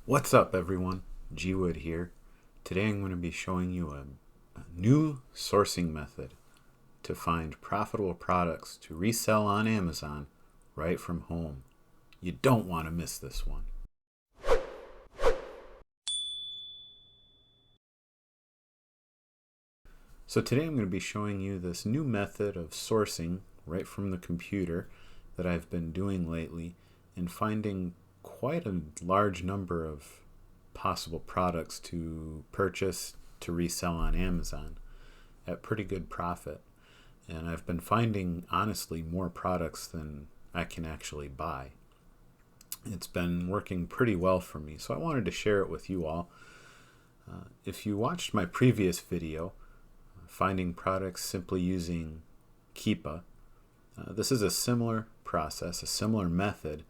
What's up, everyone? G Wood here. Today I'm going to be showing you a new sourcing method to find profitable products to resell on Amazon right from home. You don't want to miss this one. So today I'm going to be showing you this new method of sourcing right from the computer that I've been doing lately and finding quite a large number of possible products to purchase to resell on Amazon at pretty good profit. And I've been finding, honestly, more products than I can actually buy. It's been working pretty well for me, so I wanted to share it with you all. If you watched my previous video, finding products simply using Keepa, this is a similar process, a similar method.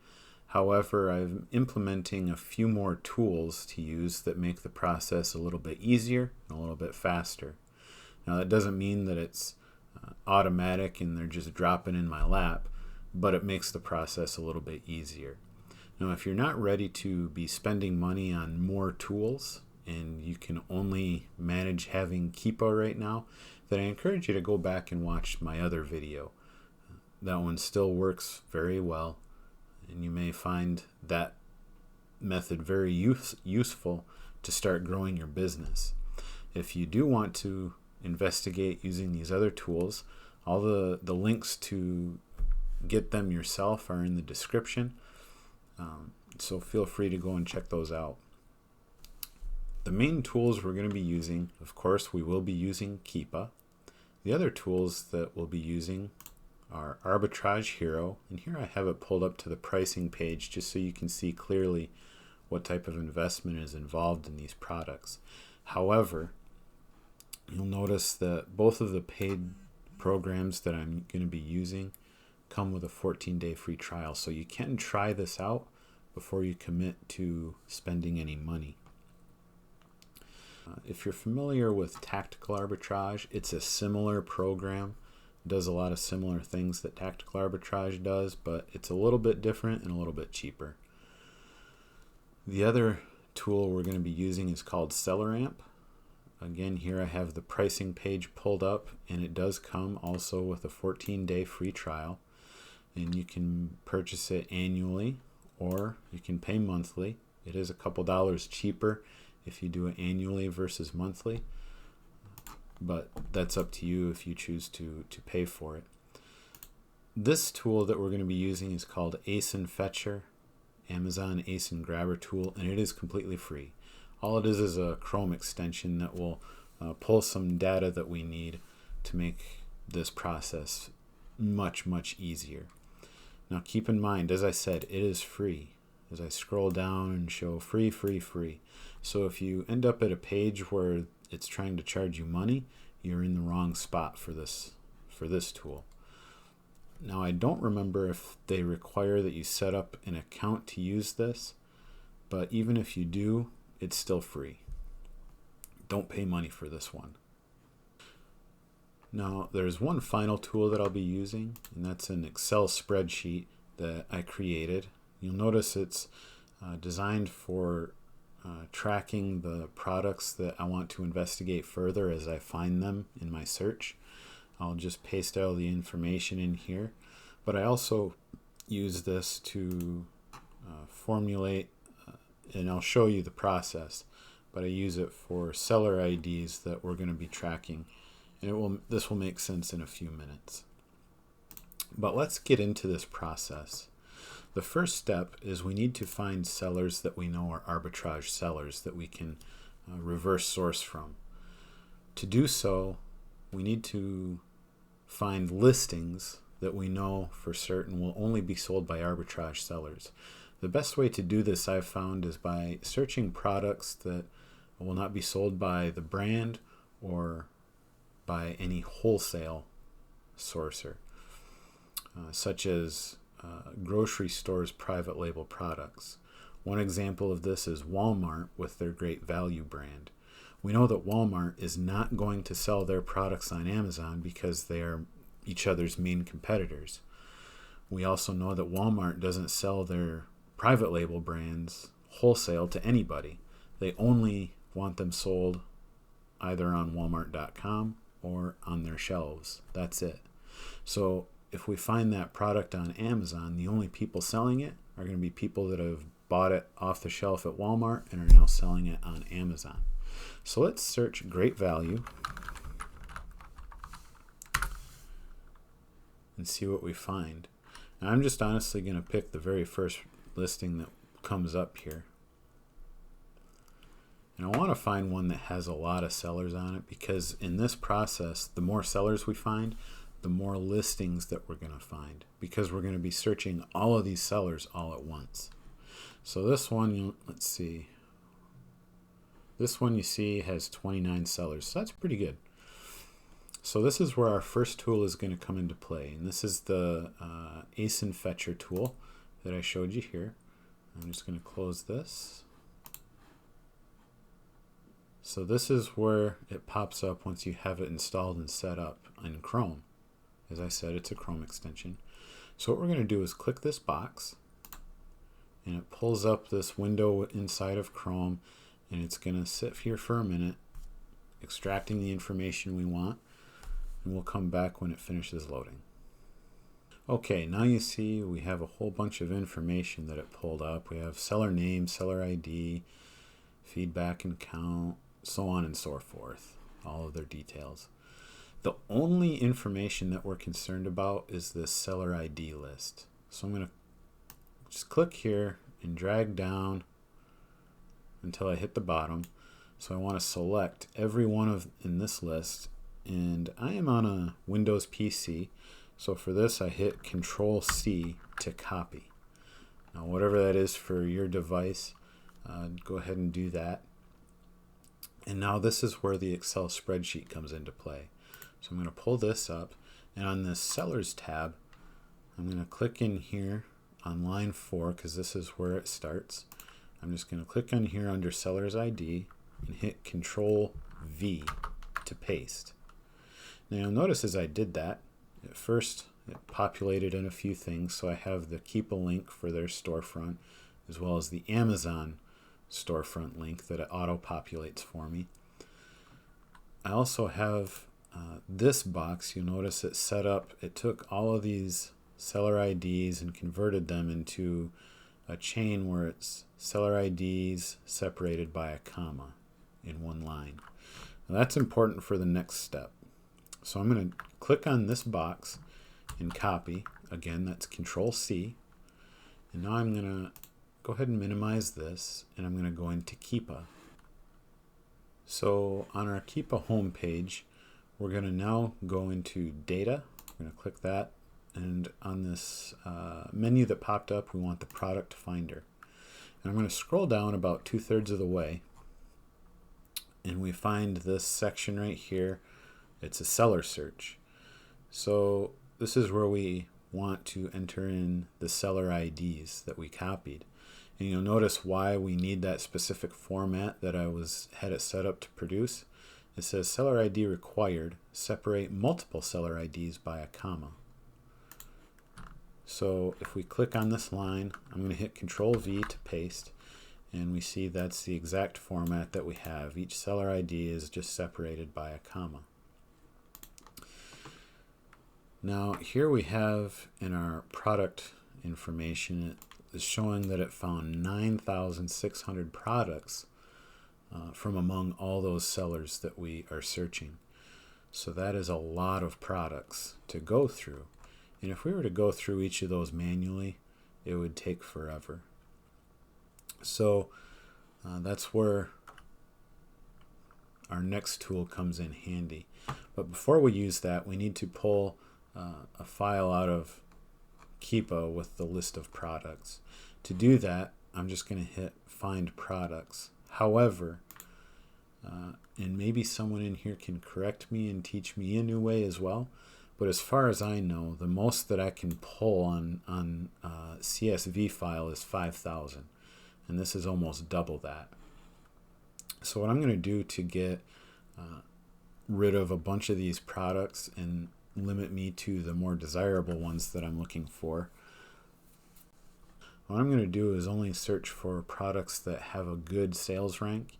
However, I'm implementing a few more tools to use that make the process a little bit easier and a little bit faster. Now, that doesn't mean that it's automatic and they're just dropping in my lap, but it makes the process a little bit easier. Now, if you're not ready to be spending money on more tools and you can only manage having Keepa right now, then I encourage you to go back and watch my other video. That one still works very well, and you may find that method very useful to start growing your business. If you do want to investigate using these other tools, all the links to get them yourself are in the description, so feel free to go and check those out. The main tools we're going to be using, of course, we will be using Keepa. The other tools that we'll be using are Arbitrage Hero, and here I have it pulled up to the pricing page just so you can see clearly what type of investment is involved in these products. However, you'll notice that both of the paid programs that I'm going to be using come with a 14-day free trial, so you can try this out before you commit to spending any money. If you're familiar with Tactical Arbitrage, it's a similar program. It does a lot of similar things that Tactical Arbitrage does, but it's a little bit different and a little bit cheaper. The other tool we're going to be using is called SellerAmp. Again, here I have the pricing page pulled up, and it does come also with a 14-day free trial. And you can purchase it annually or you can pay monthly. It is a couple dollars cheaper if you do it annually versus monthly, but that's up to you if you choose to pay for it. This tool that we're going to be using is called ASIN Fetcher, Amazon ASIN Grabber tool, and it is completely free. All it is a Chrome extension that will pull some data that we need to make this process much easier. Now keep in mind, as I said, it is free. As I scroll down and show free. So if you end up at a page where it's trying to charge you money, you're in the wrong spot for this tool. Now, I don't remember if they require that you set up an account to use this, but even if you do, it's still free. Don't pay money for this one. Now, there's one final tool that I'll be using, and that's an Excel spreadsheet that I created. You'll notice it's designed for tracking the products that I want to investigate further as I find them in my search. I'll just paste all the information in here, but I also use this to formulate, and I'll show you the process, but I use it for seller IDs that we're going to be tracking, and this will make sense in a few minutes. But let's get into this process. The first step is we need to find sellers that we know are arbitrage sellers that we can reverse source from. To do so, we need to find listings that we know for certain will only be sold by arbitrage sellers. The best way to do this, I've found, is by searching products that will not be sold by the brand or by any wholesale sourcer, such as grocery stores' private label products. One example of this is Walmart with their Great Value brand. We know that Walmart is not going to sell their products on Amazon because they are each other's main competitors. We also know that Walmart doesn't sell their private label brands wholesale to anybody. They only want them sold either on Walmart.com or on their shelves. That's it. So if we find that product on Amazon, the only people selling it are going to be people that have bought it off the shelf at Walmart and are now selling it on Amazon. So let's search great value and see what we find. Now I'm just honestly going to pick the very first listing that comes up here. And I want to find one that has a lot of sellers on it, because in this process, the more sellers we find, the more listings that we're going to find, because we're going to be searching all of these sellers all at once. So this one, let's see. This one you see has 29 sellers, so that's pretty good. So this is where our first tool is going to come into play, and this is the ASIN fetcher tool that I showed you here. I'm just going to close this. So this is where it pops up once you have it installed and set up in Chrome. As I said, it's a Chrome extension. So what we're going to do is click this box, and it pulls up this window inside of Chrome, and it's going to sit here for a minute, extracting the information we want, and we'll come back when it finishes loading. Okay, now you see we have a whole bunch of information that it pulled up. We have seller name, seller ID, feedback and count, so on and so forth, all of their details. The only information that we're concerned about is this seller ID list. So I'm going to just click here and drag down until I hit the bottom. So I want to select every one in this list, and I am on a Windows PC. So for this I hit Control C to copy. Now whatever that is for your device, go ahead and do that. And now this is where the Excel spreadsheet comes into play. So I'm going to pull this up, and on this Sellers tab, I'm going to click in here on line 4, because this is where it starts. I'm just going to click on here under Seller's ID and hit Control V to paste. Now you'll notice as I did that, at first it populated in a few things. So I have the Keepa link for their storefront, as well as the Amazon storefront link that it auto-populates for me. I also have this box. You'll notice it set up, it took all of these seller IDs and converted them into a chain where it's seller IDs separated by a comma in one line. Now that's important for the next step. So I'm going to click on this box and copy. Again, that's Control C. And now I'm going to go ahead and minimize this, and I'm going to go into Keepa. So on our Keepa homepage, we're going to now go into Data. We're going to click that, and on this menu that popped up, we want the Product Finder. And I'm going to scroll down about 2/3 of the way, and we find this section right here. It's a seller search. So this is where we want to enter in the seller IDs that we copied. And you'll notice why we need that specific format that I had it set up to produce. It says seller ID required, separate multiple seller IDs by a comma. So if we click on this line, I'm going to hit Control V to paste, and we see that's the exact format that we have. Each seller ID is just separated by a comma. Now here we have in our product information, it is showing that it found 9,600 products from among all those sellers that we are searching. So that is a lot of products to go through. And if we were to go through each of those manually, it would take forever. So that's where our next tool comes in handy. But before we use that, we need to pull a file out of Keepa with the list of products. To do that, I'm just going to hit Find Products. However, and maybe someone in here can correct me and teach me a new way as well, but as far as I know, the most that I can pull on CSV file is 5,000, and this is almost double that. So what I'm going to do to get rid of a bunch of these products and limit me to the more desirable ones that I'm looking for, What I'm going to do is only search for products that have a good sales rank.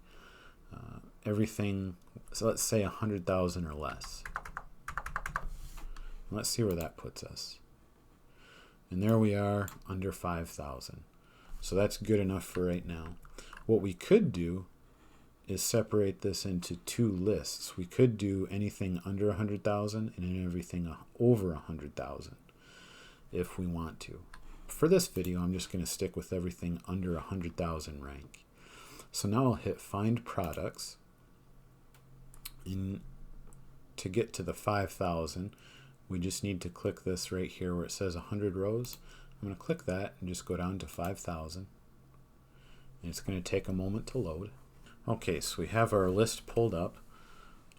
Everything, so let's say 100,000 or less. Let's see where that puts us. And there we are, under 5,000. So that's good enough for right now. What we could do is separate this into two lists. We could do anything under 100,000 and everything over 100,000 if we want to. For this video, I'm just going to stick with everything under 100,000 rank. So now I'll hit Find Products. And to get to the 5,000, we just need to click this right here where it says 100 rows. I'm going to click that and just go down to 5,000. And it's going to take a moment to load. Okay, so we have our list pulled up,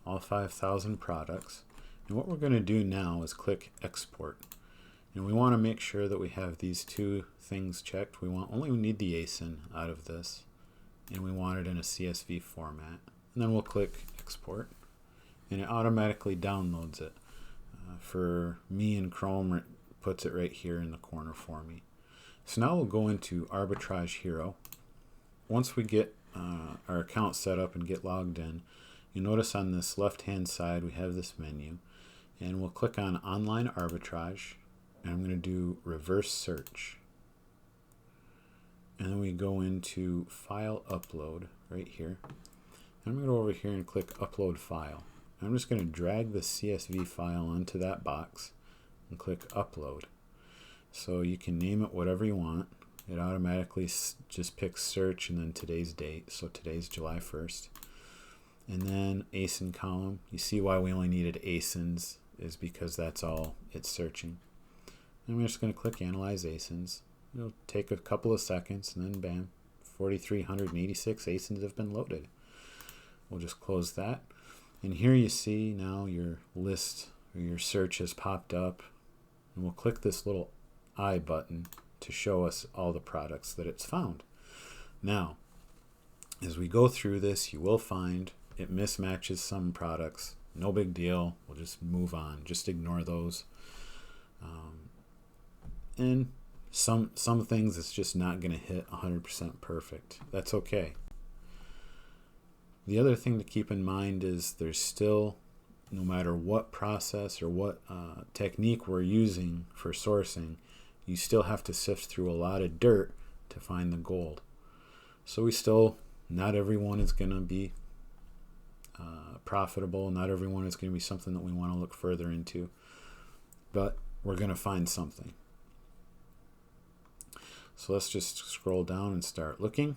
all 5,000 products. And what we're going to do now is click Export. And we want to make sure that we have these two things checked. We need the ASIN out of this, and we want it in a CSV format. And then we'll click Export, and it automatically downloads it. For me in Chrome, it puts it right here in the corner for me. So now we'll go into Arbitrage Hero. Once we get our account set up and get logged in, you notice on this left-hand side we have this menu, and we'll click on Online Arbitrage, and I'm going to do Reverse Search. And then we go into File Upload right here. And I'm going to go over here and click Upload File. I'm just going to drag the CSV file onto that box and click Upload. So you can name it whatever you want. It automatically just picks search and then today's date. So today's July 1st. And then ASIN column. You see why we only needed ASINs is because that's all it's searching. And we're just going to click Analyze ASINs. It'll take a couple of seconds and then bam, 4,386 ASINs have been loaded. We'll just close that. And here you see now your list or your search has popped up. And we'll click this little I button to show us all the products that it's found. Now, as we go through this, you will find it mismatches some products. No big deal. We'll just move on. Just ignore those. And some things it's just not going to hit 100% perfect. That's okay. The other thing to keep in mind is there's still, no matter what process or what technique we're using for sourcing, you still have to sift through a lot of dirt to find the gold. So not everyone is going to be profitable. Not everyone is going to be something that we want to look further into. But we're going to find something. So let's just scroll down and start looking.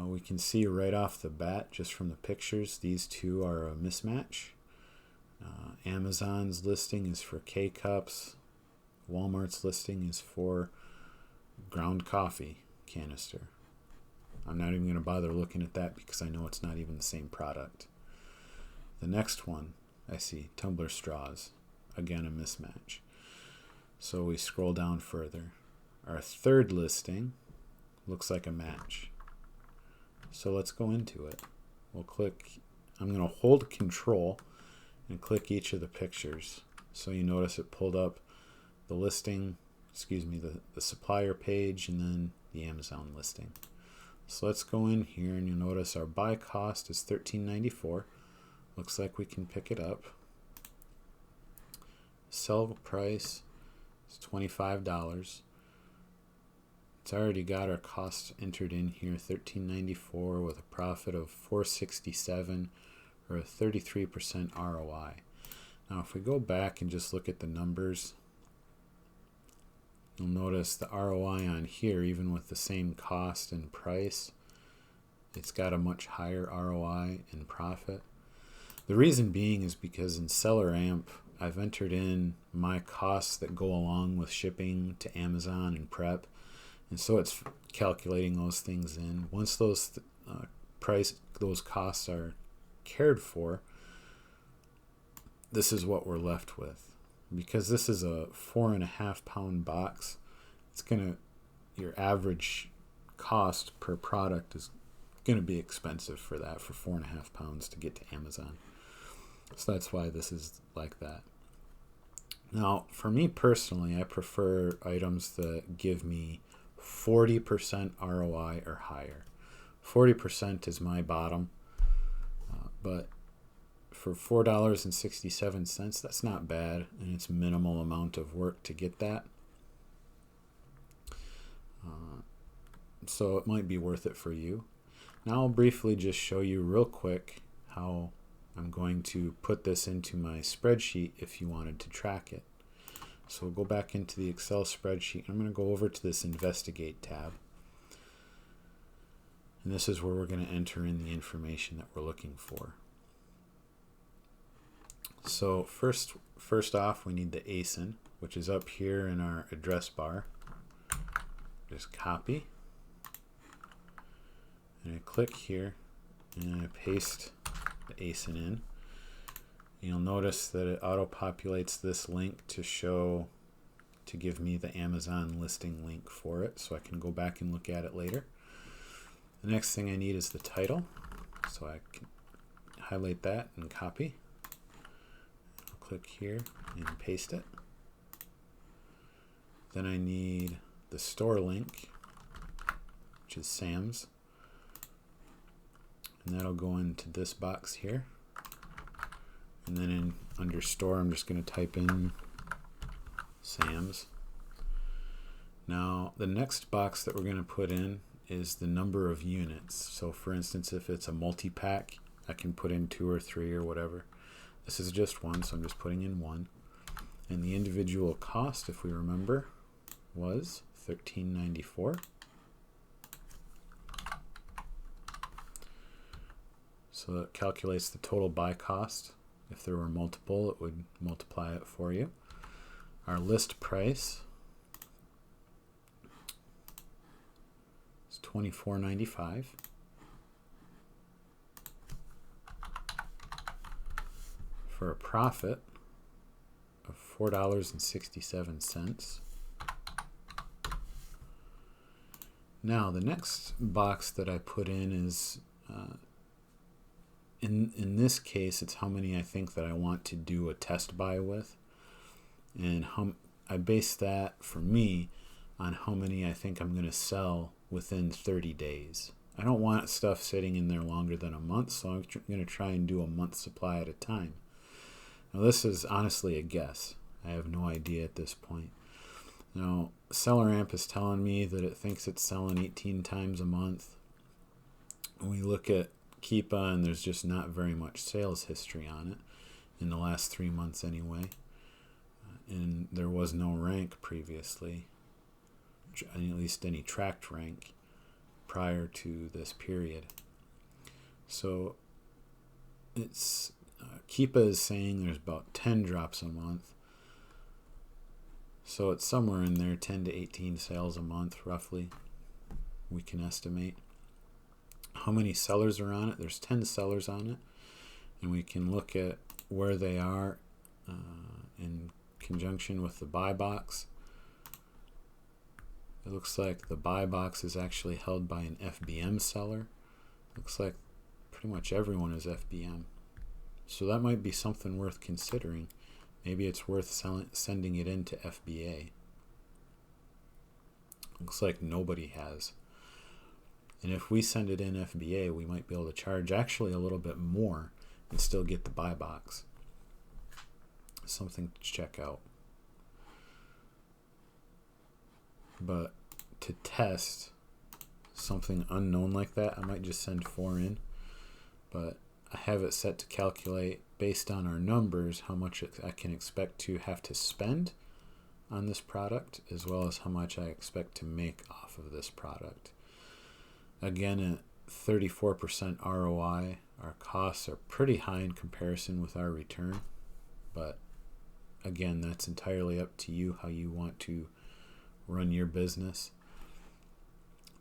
We can see right off the bat, just from the pictures, these two are a mismatch. Amazon's listing is for K-Cups. Walmart's listing is for ground coffee canister. I'm not even going to bother looking at that because I know it's not even the same product. The next one, I see tumbler straws. Again, a mismatch. So we scroll down further. Our third listing looks like a match. So let's go into it. We'll click, I'm going to hold Control and click each of the pictures. So you notice it pulled up the listing, the supplier page, and then the Amazon listing. So let's go in here and you'll notice our buy cost is $13.94. Looks like we can pick it up. Sell price is $25. It's already got our costs entered in here, $13.94 with a profit of $4.67 or a 33% ROI. Now if we go back and just look at the numbers, you'll notice the ROI on here, even with the same cost and price, it's got a much higher ROI and profit. The reason being is because in Seller Amp, I've entered in my costs that go along with shipping to Amazon and prep. And so it's calculating those things in. Once those those costs are cared for, this is what we're left with. Because this is a 4.5 pound box, your average cost per product is gonna be expensive for that, for 4.5 pounds to get to Amazon. So that's why this is like that. Now, for me personally, I prefer items that give me 40% ROI or higher. 40% is my bottom, but for $4.67, that's not bad, and it's minimal amount of work to get that. So it might be worth it for you. Now I'll briefly just show you real quick how I'm going to put this into my spreadsheet if you wanted to track it. So we'll go back into the Excel spreadsheet. I'm going to go over to this Investigate tab. And this is where we're going to enter in the information that we're looking for. So first off, we need the ASIN, which is up here in our address bar. Just copy. And I click here and I paste the ASIN in. You'll notice that it auto-populates this link to give me the Amazon listing link for it, so I can go back and look at it later. The next thing I need is the title, so I can highlight that and copy. I'll click here and paste it. Then I need the store link, which is Sam's, and that'll go into this box here. And then under store, I'm just going to type in Sam's. Now, the next box that we're going to put in is the number of units. So for instance, if it's a multi-pack, I can put in 2 or 3 or whatever. This is just one, so I'm just putting in 1. And the individual cost, if we remember, was $13.94. So it calculates the total buy cost. If there were multiple, it would multiply it for you. Our list price is $24.95. For a profit of $4.67. Now the next box that I put in is in this case, it's how many I think that I want to do a test buy with, and how I base that for me on how many I think I'm going to sell within 30 days. I don't want stuff sitting in there longer than a month, so I'm going to try and do a month supply at a time. Now this is honestly a guess. I have no idea at this point. Now SellerAmp is telling me that it thinks it's selling 18 times a month. We look at Keepa, and there's just not very much sales history on it in the last 3 months anyway. And there was no rank previously, at least any tracked rank prior to this period. So it's Keepa is saying there's about 10 drops a month. So it's somewhere in there, 10 to 18 sales a month roughly, we can estimate. How many sellers are on it? There's 10 sellers on it, and we can look at where they are in conjunction with the buy box. It looks like the buy box is actually held by an FBM seller. Looks like pretty much everyone is FBM, so that might be something worth considering. Maybe it's worth sending it into FBA. Looks like nobody has. And if we send it in FBA, we might be able to charge actually a little bit more and still get the buy box. Something to check out. But to test something unknown like that, I might just send 4 in. But I have it set to calculate based on our numbers how much I can expect to have to spend on this product, as well as how much I expect to make off of this product. Again, at 34% ROI, our costs are pretty high in comparison with our return, but again, that's entirely up to you how you want to run your business.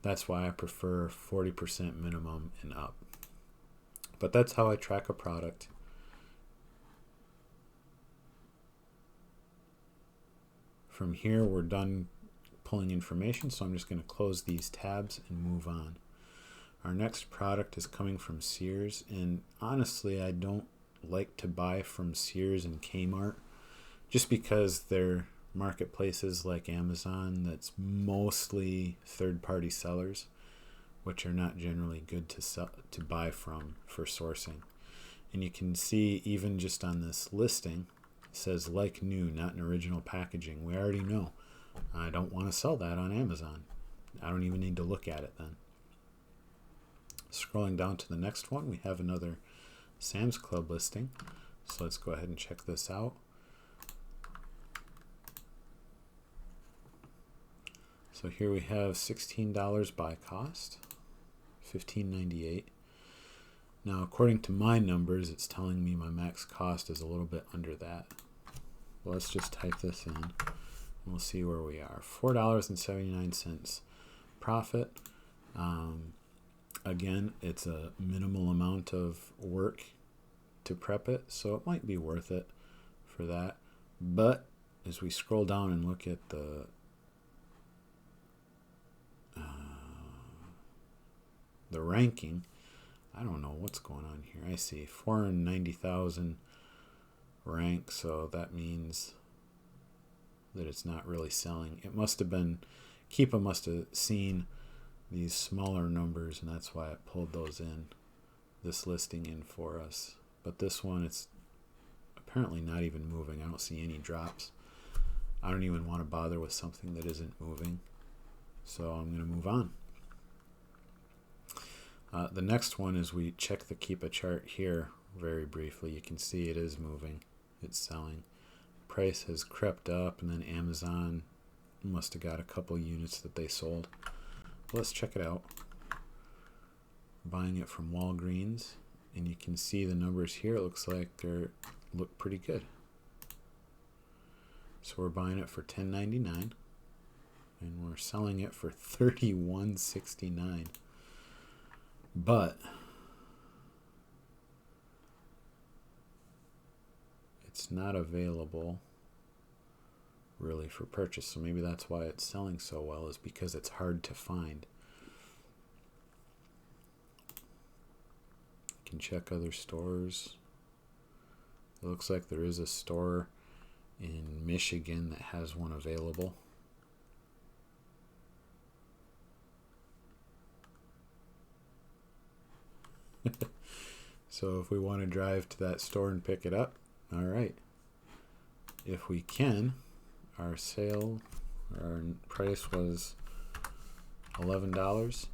That's why I prefer 40% minimum and up. But that's how I track a product. From here, we're done pulling information, so I'm just going to close these tabs and move on. Our next product is coming from Sears, and honestly, I don't like to buy from Sears and Kmart just because they're marketplaces like Amazon that's mostly third-party sellers, which are not generally good to buy from for sourcing. And you can see even just on this listing, it says like new, not in original packaging. We already know. I don't want to sell that on Amazon. I don't even need to look at it then. Scrolling down to the next one, we have another Sam's Club listing. So let's go ahead and check this out. So here we have $16 buy cost, $15.98. Now, according to my numbers, it's telling me my max cost is a little bit under that. Well, let's just type this in, and we'll see where we are. $4.79 profit. Again, it's a minimal amount of work to prep it, so it might be worth it for that. But as we scroll down and look at the ranking, I don't know what's going on here. I see 490,000 rank, so that means that it's not really selling. It must have been, Keepa must have seen these smaller numbers, and that's why it pulled this listing in for us. But this one, it's apparently not even moving. I don't see any drops. I don't even want to bother with something that isn't moving, so I'm going to move on. The next one is we check the Keepa chart here very briefly. You can see it is moving. It's selling. Price has crept up, and then Amazon must have got a couple units that they sold. Let's check it out. Buying it from Walgreens, and you can see the numbers here. It looks like they look pretty good. So we're buying it for $10.99, and we're selling it for $31.69. But it's not available really for purchase, so maybe that's why it's selling so well, is because it's hard to find. You can check other stores. It looks like there is a store in Michigan that has one available. So if we want to drive to that store and pick it up, all right. If we can, our price was $11.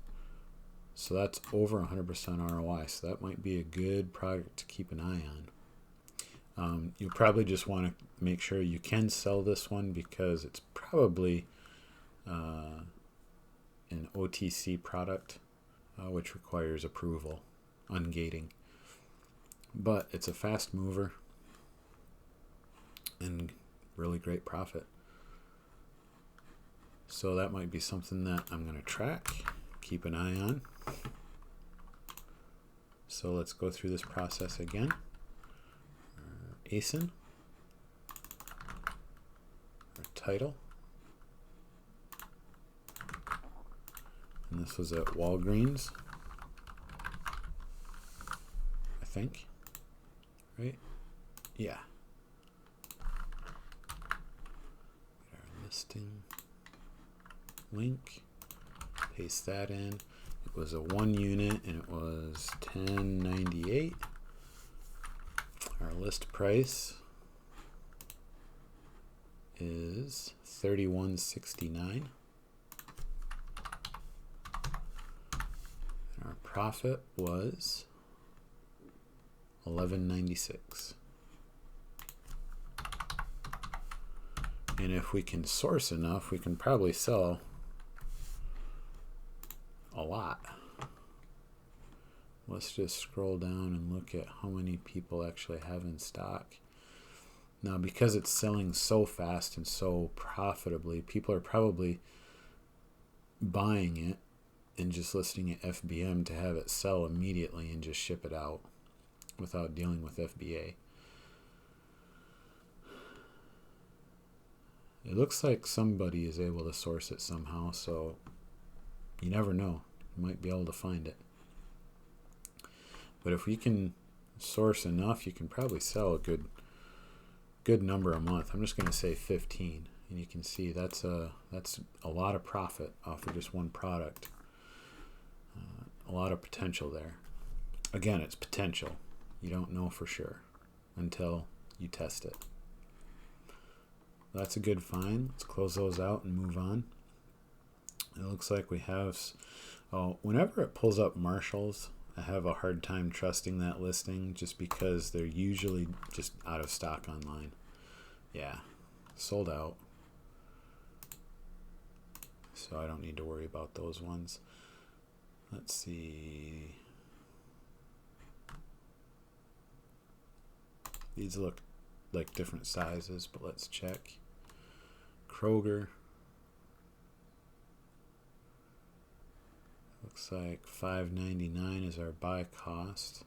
So that's over 100% ROI. So that might be a good product to keep an eye on. You'll probably just want to make sure you can sell this one, because it's probably an OTC product, which requires approval, ungating. But it's a fast mover and really great profit. So that might be something that I'm going to track, keep an eye on. So let's go through this process again. ASIN, our title, and this was at Walgreens, I think, right? Yeah. Get our listing link, paste that in. It was a 1 unit and it was $10.98. Our list price is $31.69. Our profit was $11.96. And if we can source enough, we can probably sell a lot. Let's just scroll down and look at how many people actually have in stock. Now, because it's selling so fast and so profitably, people are probably buying it and just listing it FBM to have it sell immediately and just ship it out without dealing with FBA. It looks like somebody is able to source it somehow, so you never know. You might be able to find it. But if we can source enough, you can probably sell a good number a month. I'm just going to say 15. And you can see that's a lot of profit off of just one product. A lot of potential there. Again, it's potential. You don't know for sure until you test it. That's a good find. Let's close those out and move on. It looks like we have... whenever it pulls up Marshalls, I have a hard time trusting that listing just because they're usually just out of stock online. Yeah, sold out. So I don't need to worry about those ones. Let's see. These look like different sizes, but let's check. Kroger. Looks like $5.99 is our buy cost.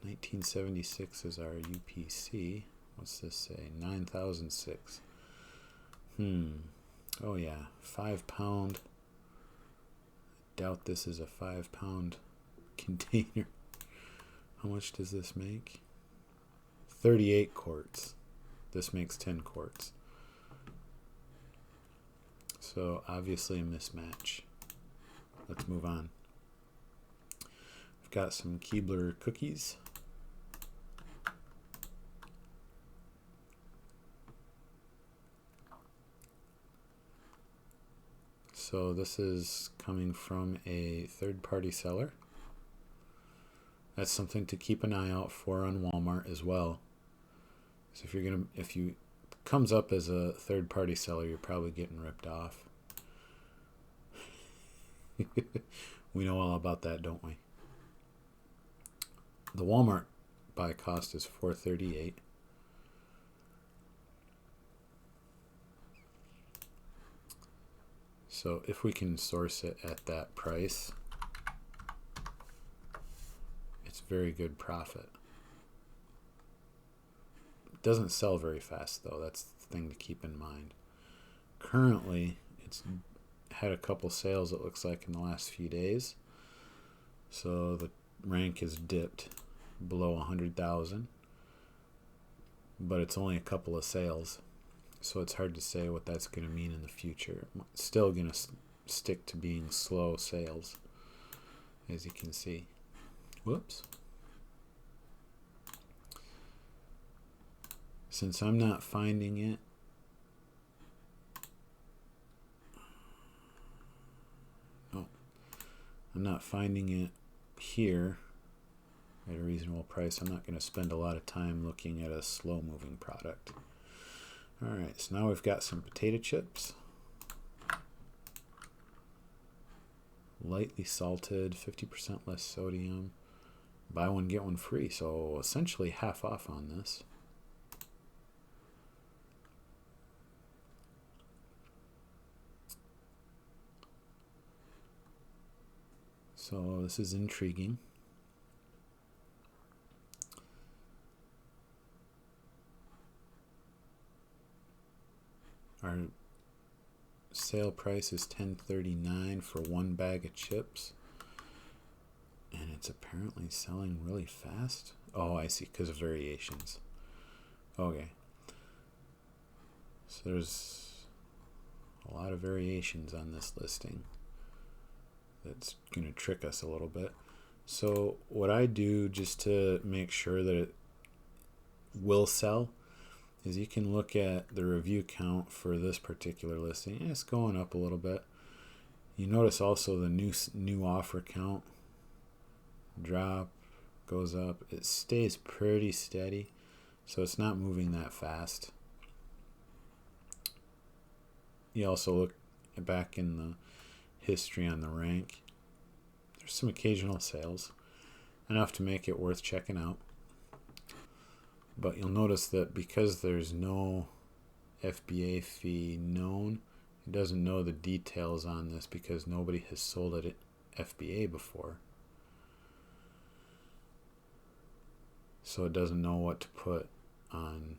$19.76 is our UPC. What's this say? 9,006. Oh yeah, 5 pound. Doubt this is a 5 pound container. How much does this make? 38 quarts. This makes 10 quarts. So obviously a mismatch. Let's move on. I've got some Keebler cookies. So this is coming from a third-party seller. That's something to keep an eye out for on Walmart as well. So if you comes up as a third-party seller, you're probably getting ripped off. We know all about that, don't we? The Walmart buy cost is $4.38. So if we can source it at that price, it's very good profit. It doesn't sell very fast though. That's the thing to keep in mind. Currently, it's had a couple sales, it looks like, in the last few days. So the rank is dipped below 100,000, but it's only a couple of sales. So it's hard to say what that's going to mean in the future. It's still going to stick to being slow sales, as you can see. Whoops. Since I'm not finding it, I'm not finding it here at a reasonable price. I'm not going to spend a lot of time looking at a slow moving product. Alright, so now we've got some potato chips. Lightly salted, 50% less sodium. Buy one, get one free. So essentially half off on this. So this is intriguing. Our sale price is $10.39 for one bag of chips. And it's apparently selling really fast. Oh, I see, because of variations. Okay. So there's a lot of variations on this listing. That's going to trick us a little bit. So what I do just to make sure that it will sell is you can look at the review count for this particular listing. It's going up a little bit. You notice also the new offer count drop, goes up. It stays pretty steady, so it's not moving that fast. You also look back in the history on the rank. There's some occasional sales, enough to make it worth checking out. But you'll notice that because there's no FBA fee known, it doesn't know the details on this because nobody has sold it at FBA before. So it doesn't know what to put on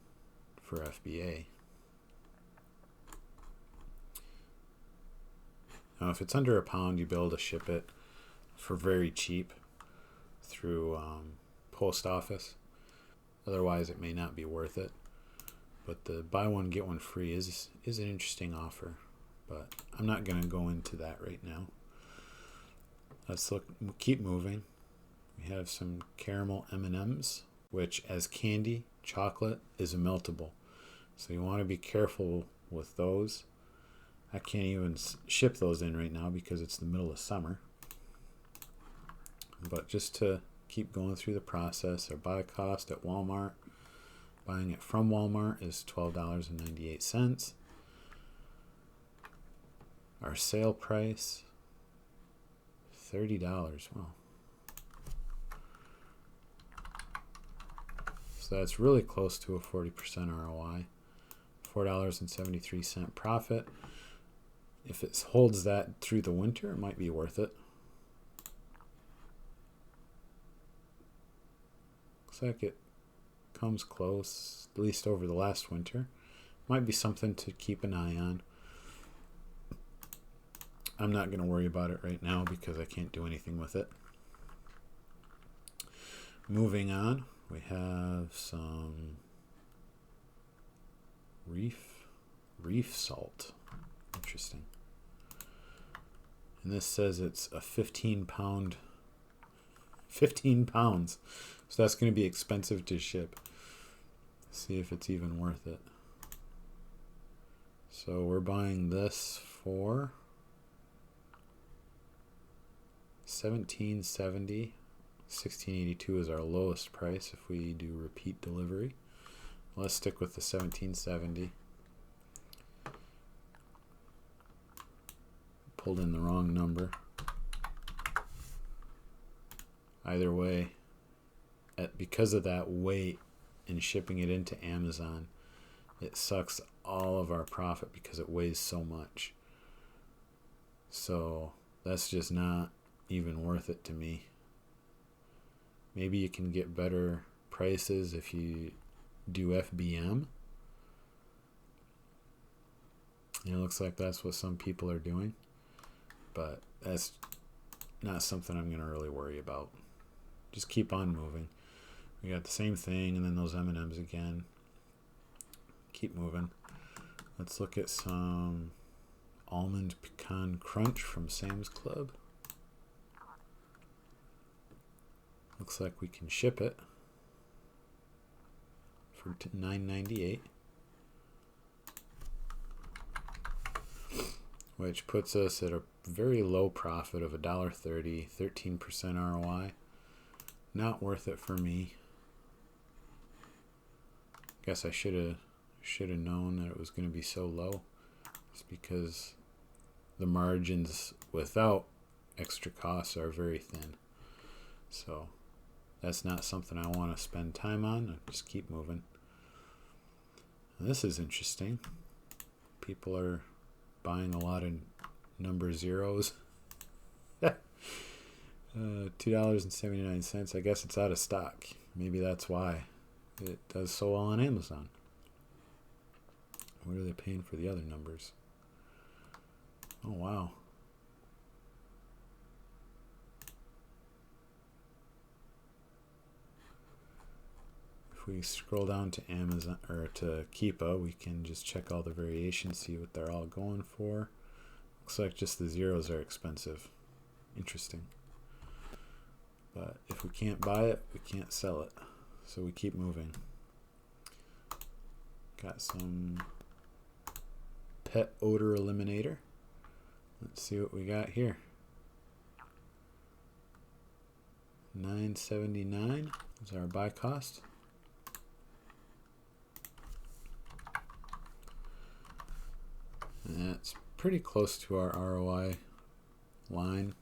for FBA. Now if it's under a pound, you'll be able to ship it for very cheap through post office. Otherwise, it may not be worth it. But the buy one get one free is an interesting offer, but I'm not going to go into that right now. Let's keep moving. We have some caramel M&Ms, which as candy, chocolate is a meltable. So you want to be careful with those. I can't even ship those in right now because it's the middle of summer. But just to keep going through the process, our buy cost at Walmart, buying it from Walmart, is $12.98. Our sale price, $30. Wow. So that's really close to a 40% ROI. $4.73 profit. If it holds that through the winter, it might be worth it. Looks like it comes close, at least over the last winter. Might be something to keep an eye on. I'm not going to worry about it right now because I can't do anything with it. Moving on, we have some reef salt. Interesting. And this says it's a 15 pounds. So that's going to be expensive to ship. See if it's even worth it. So we're buying this for $17.70. $16.82 is our lowest price if we do repeat delivery. Let's stick with the $17.70. Pulled in the wrong number. Either way, because of that weight and shipping it into Amazon, it sucks all of our profit because it weighs so much. So that's just not even worth it to me. Maybe you can get better prices if you do FBM. It looks like that's what some people are doing, but that's not something I'm going to really worry about. Just keep on moving. We got the same thing, and then those M&Ms again. Keep moving. Let's look at some almond pecan crunch from Sam's Club. Looks like we can ship it for $9.98, which puts us at a very low profit of $1.30, 13% ROI. Not worth it for me. Guess I should have known that it was going to be so low. It's because the margins without extra costs are very thin. So that's not something I want to spend time on. I just keep moving. And this is interesting. People are buying a lot of number zeros. $2.79. I guess it's out of stock. Maybe that's why it does so well on Amazon. What are they paying for the other numbers? Oh, wow. If we scroll down to Amazon or to Keepa, we can just check all the variations, see what they're all going for. Looks like just the zeros are expensive. Interesting. But if we can't buy it, we can't sell it. So we keep moving. Got some pet odor eliminator. Let's see what we got here. $9.79 is our buy cost. And that's pretty close to our ROI line.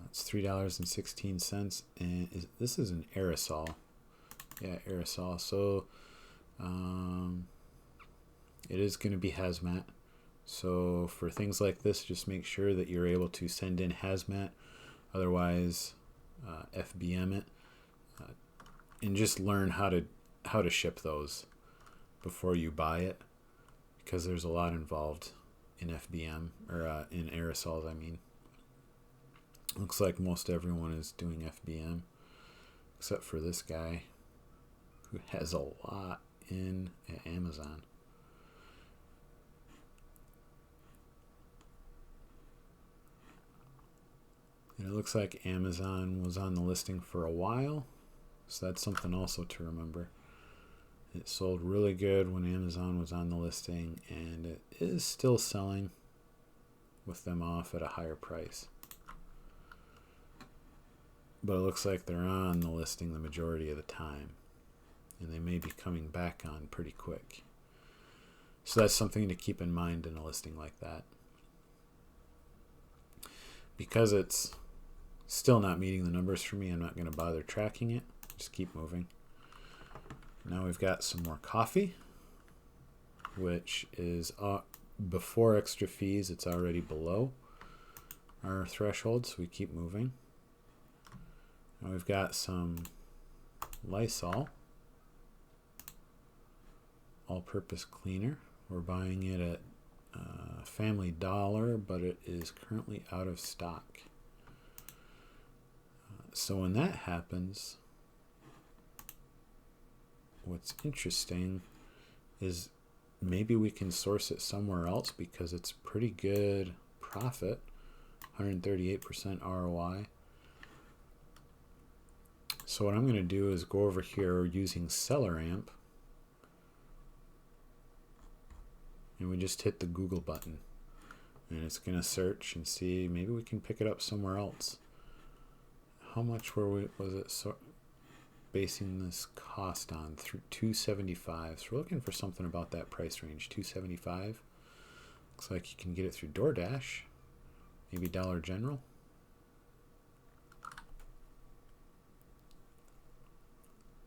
It's $3.16, and this is an aerosol. Yeah, aerosol. So it is going to be hazmat. So for things like this, just make sure that you're able to send in hazmat. Otherwise, FBM it, and just learn how to ship those before you buy it, because there's a lot involved in FBM or in aerosols. I mean. Looks like most everyone is doing FBM, except for this guy who has a lot. in at Amazon. And it looks like Amazon was on the listing for a while, so that's something also to remember. It sold really good when Amazon was on the listing, and it is still selling with them off at a higher price. But it looks like they're on the listing the majority of the time, and they may be coming back on pretty quick. So that's something to keep in mind in a listing like that. Because it's still not meeting the numbers for me, I'm not going to bother tracking it. Just keep moving. Now we've got some more coffee, which is before extra fees. It's already below our threshold, so we keep moving. Now we've got some Lysol all-purpose cleaner. We're buying it at Family Dollar, but it is currently out of stock. So when that happens, what's interesting is maybe we can source it somewhere else because it's pretty good profit, 138% ROI. So what I'm going to do is go over here using SellerAmp, and we just hit the Google button, and it's going to search and see maybe we can pick it up somewhere else. How much was it basing this cost on? Through $275. So we're looking for something about that price range, $275. Looks like you can get it through DoorDash, maybe Dollar General.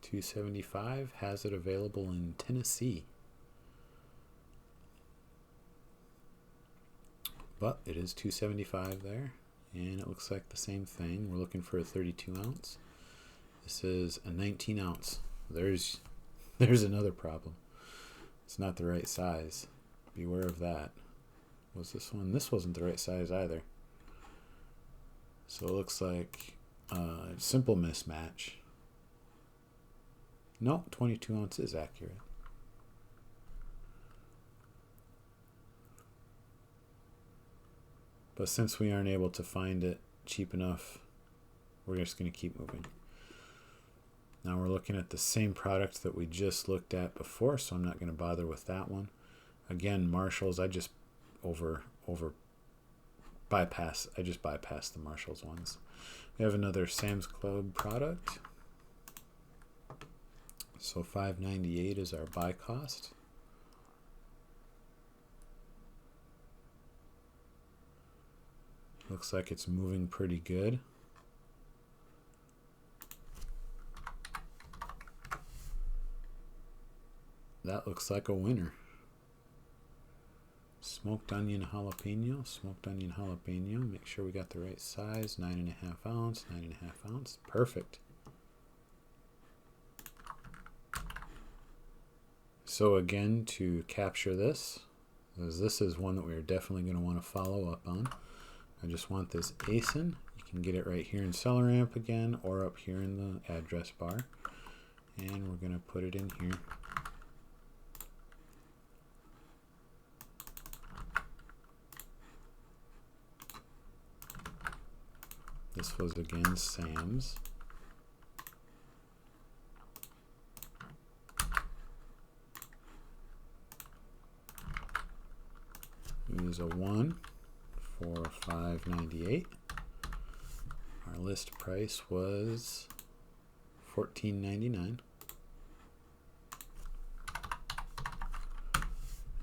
$275, has it available in Tennessee. But it is $275 there. And it looks like the same thing. We're looking for a 32 ounce. This is a 19 ounce. There's another problem. It's not the right size. Beware of that. Was this one? This wasn't the right size either. So it looks like a simple mismatch. No, 22 ounce is accurate. But since we aren't able to find it cheap enough, we're just going to keep moving. Now we're looking at the same product that we just looked at before, so I'm not going to bother with that one. Again, Marshalls, I just bypass the Marshalls ones. We have another Sam's Club product. So $5.98 is our buy cost. Looks like it's moving pretty good. That looks like a winner. Smoked onion jalapeno. Make sure we got the right size. 9.5 ounce. Perfect. So again, to capture this, as this is one that we're definitely going to want to follow up on. I just want this ASIN. You can get it right here in SellerAmp again, or up here in the address bar. And we're going to put it in here. This was again Sam's. Use a 1 for $5.98. Our list price was $14.99.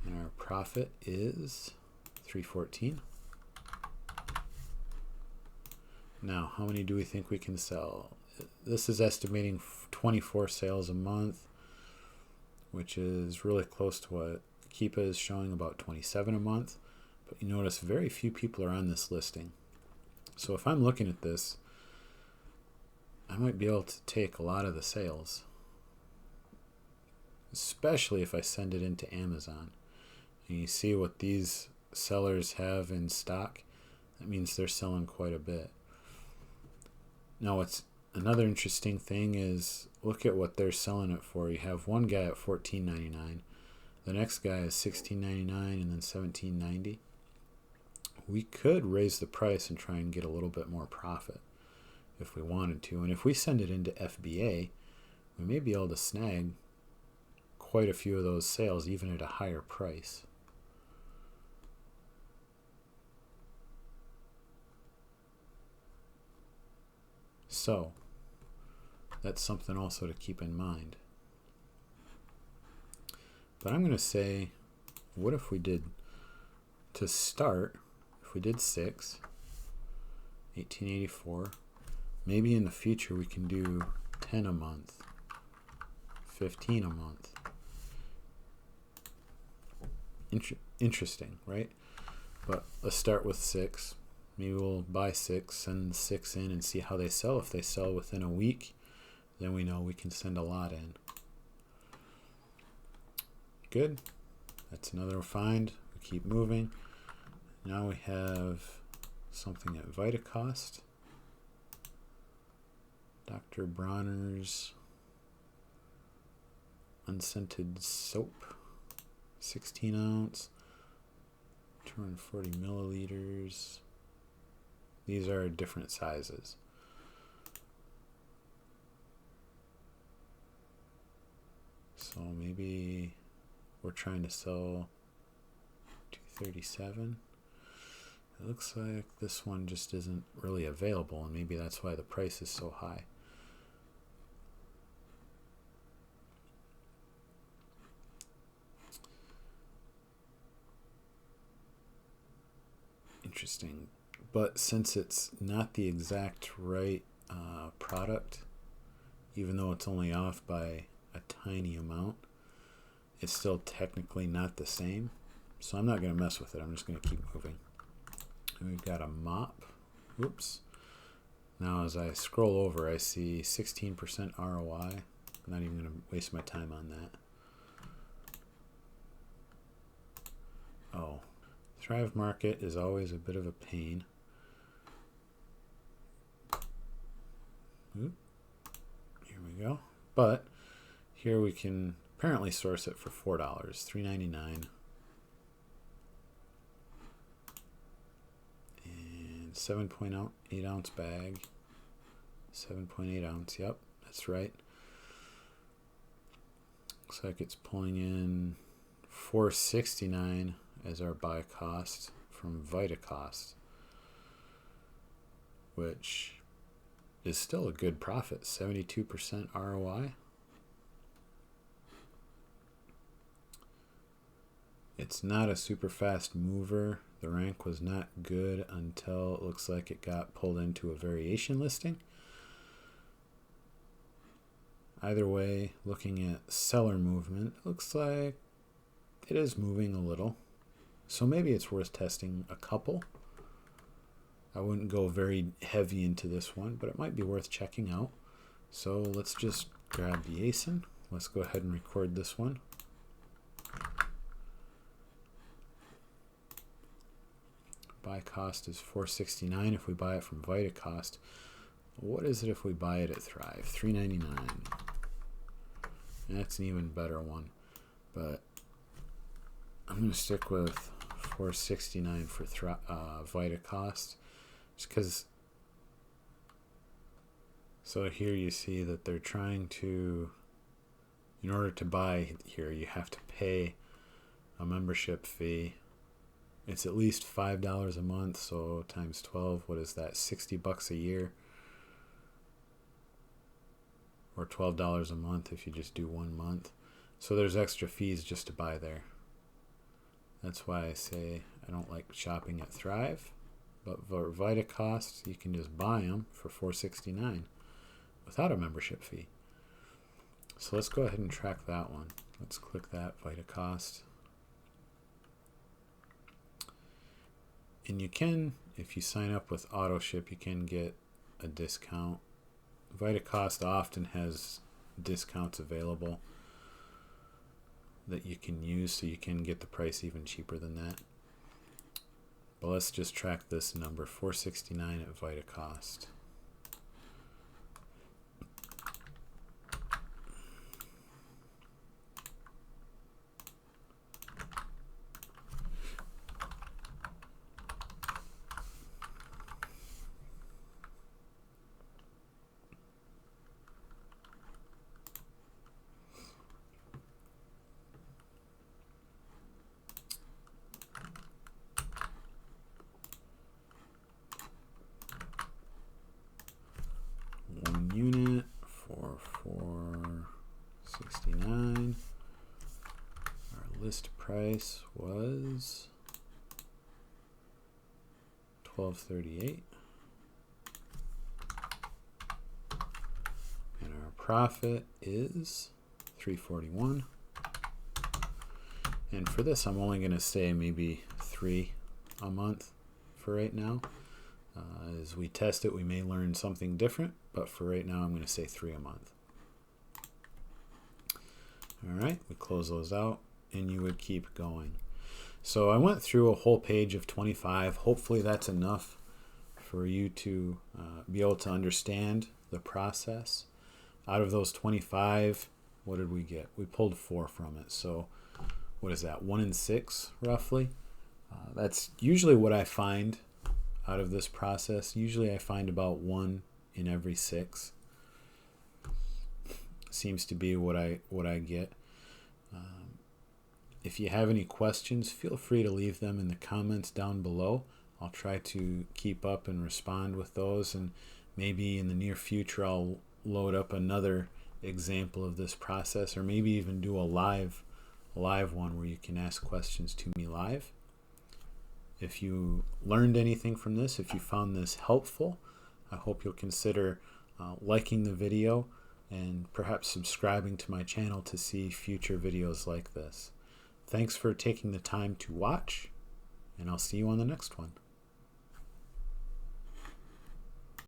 And our profit is $3.14. Now, how many do we think we can sell? This is estimating 24 sales a month, which is really close to what Keepa is showing, about 27 a month. But you notice very few people are on this listing. So if I'm looking at this, I might be able to take a lot of the sales, especially if I send it into Amazon. And you see what these sellers have in stock. That means they're selling quite a bit. Now what's another interesting thing is look at what they're selling it for. You have one guy at $14.99. The next guy is $16.99 and then $17.90. We could raise the price and try and get a little bit more profit if we wanted to. And if we send it into FBA, we may be able to snag quite a few of those sales even at a higher price. So that's something also to keep in mind. But I'm going to say, what if we did, to start, if we did 6, 1884, maybe in the future we can do 10 a month, 15 a month. Interesting, right? But let's start with 6. Maybe we'll buy 6, send 6 in and see how they sell. If they sell within a week, then we know we can send a lot in. Good. That's another find. We keep moving. Now we have something at Vitacost. Dr. Bronner's unscented soap, 16 ounce, 240 milliliters. These are different sizes. So maybe we're trying to sell 237. It looks like this one just isn't really available, and maybe that's why the price is so high. Interesting. But since it's not the exact right product, even though it's only off by a tiny amount, it's still technically not the same. So I'm not going to mess with it. I'm just going to keep moving. And we've got a mop. Oops. Now as I scroll over, I see 16% ROI. I'm not even going to waste my time on that. Oh, Thrive Market is always a bit of a pain. Oop. Here we go. But here we can apparently source it for $4, $3.99. And 7.8 ounce bag. 7.8 ounce, yep, that's right. Looks like it's pulling in $4.69 as our buy cost from Vitacost, which is still a good profit, 72% ROI. It's not a super fast mover. The rank was not good until it looks like it got pulled into a variation listing. Either way, looking at seller movement, it looks like it is moving a little. So maybe it's worth testing a couple. I wouldn't go very heavy into this one, but it might be worth checking out. So let's just grab the ASIN. Let's go ahead and record this one. Buy cost is $4.69 if we buy it from Vitacost. What is it if we buy it at Thrive? $3.99. That's an even better one. But I'm going to stick with $4.69 for Vitacost. Just because. So here you see that they're trying to, in order to buy here, you have to pay a membership fee. It's at least $5 a month, so times 12, what is that? $60 a year, or $12 a month if you just do 1 month. So there's extra fees just to buy there. That's why I say I don't like shopping at Thrive, but for Vitacost, you can just buy them for $4.69 without a membership fee. So let's go ahead and track that one. Let's click that, Vitacost. And you can, if you sign up with auto ship, you can get a discount. Vitacost often has discounts available that you can use, so you can get the price even cheaper than that. But let's just track this number, $4.69 at Vitacost. list price was $12.38. And our profit is $3.41. And for this, I'm only going to say maybe 3 a month for right now. As we test it, we may learn something different, but for right now, I'm going to say 3 a month. All right, we close those out, and you would keep going. So I went through a whole page of 25. Hopefully that's enough for you to be able to understand the process. Out of those 25, what did we get? We pulled 4 from it. So what is that, 1 in 6 roughly? That's usually what I find out of this process. Usually I find about 1 in every 6. Seems to be what I get. If you have any questions, feel free to leave them in the comments down below. I'll try to keep up and respond with those, and maybe in the near future I'll load up another example of this process, or maybe even do a live one where you can ask questions to me live. If you learned anything from this, if you found this helpful, I hope you'll consider liking the video and perhaps subscribing to my channel to see future videos like this. Thanks for taking the time to watch, and I'll see you on the next one.